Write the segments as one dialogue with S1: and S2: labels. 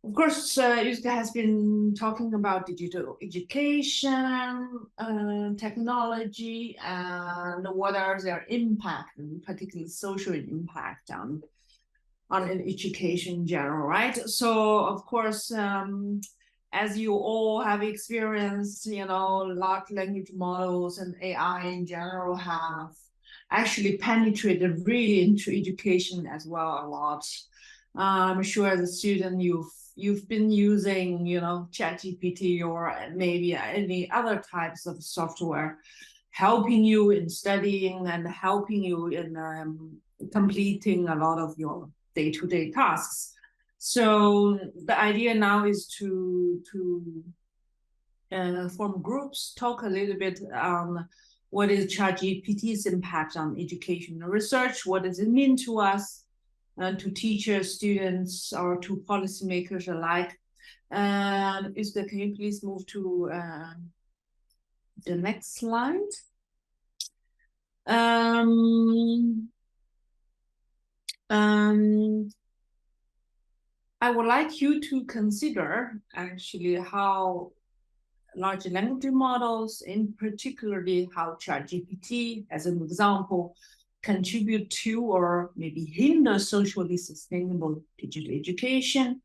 S1: Of course, Yuska has been talking about digital education, technology, and what are their impact, and particularly social impact on education in general, right? So, of course, as you all have experienced, large language models and AI in general have actually penetrated really into education as well a lot. I'm sure as a student you've been using, ChatGPT or maybe any other types of software helping you in studying and helping you in completing a lot of your day-to-day tasks. So the idea now is to form groups, talk a little bit on what is ChatGPT's impact on education and research, what does it mean to us, to teachers, students, or to policymakers alike. Isabel, can you please move to the next slide? I would like you to consider actually how large language models, in particularly how ChatGPT, as an example, contribute to or maybe hinder socially sustainable digital education.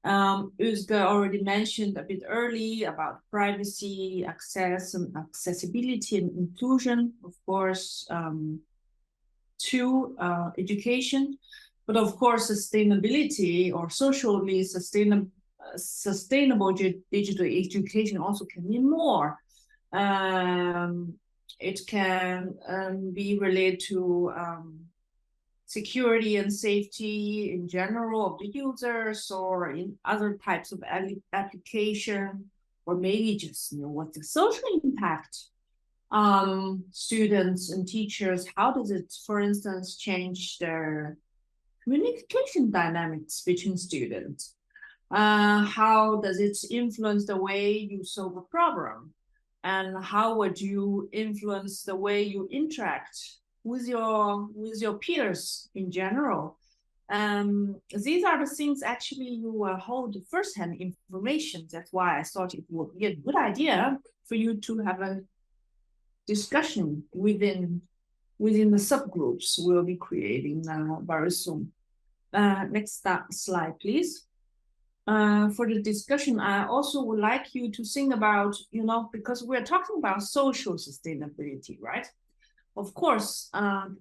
S1: Uzga already mentioned a bit early about privacy, access, and accessibility and inclusion, of course, to education. But of course, sustainability or socially sustainable digital education also can mean more. It can be related to security and safety in general of the users, or in other types of application, or maybe just what's the social impact on students and teachers. How does it, for instance, change their communication dynamics between students? How does it influence the way you solve a problem? And how would you influence the way you interact with your peers in general? These are the things actually you hold firsthand information. That's why I thought it would be a good idea for you to have a discussion within the subgroups we'll be creating very soon. Next slide, please. For the discussion, I also would like you to think about, because we're talking about social sustainability, right? Of course,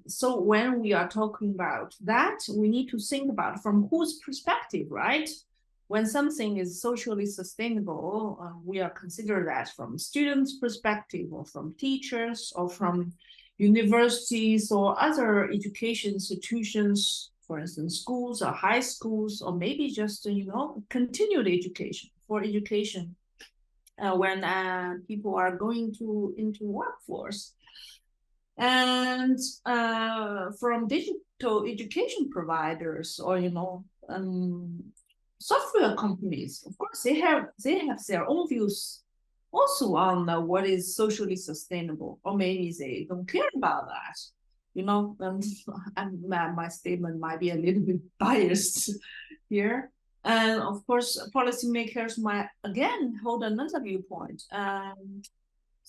S1: so when we are talking about that, we need to think about from whose perspective, right? When something is socially sustainable, we are consider that from students' perspective, or from teachers, or from universities or other education institutions, for instance, schools or high schools, or maybe just, continued education, for education when people are going into workforce. And from digital education providers, or, software companies, of course, they have their own views also on what is socially sustainable, or maybe they don't care about that. And my statement might be a little bit biased here. And of course, policymakers might again hold another viewpoint.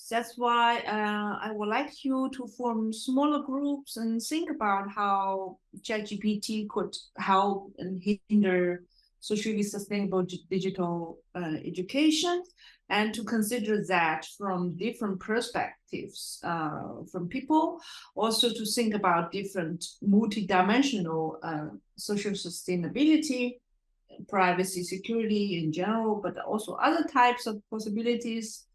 S1: That's why I would like you to form smaller groups and think about how ChatGPT could help and hinder socially sustainable digital education, and to consider that from different perspectives from people. Also to think about different multidimensional social sustainability, privacy, security in general, but also other types of possibilities.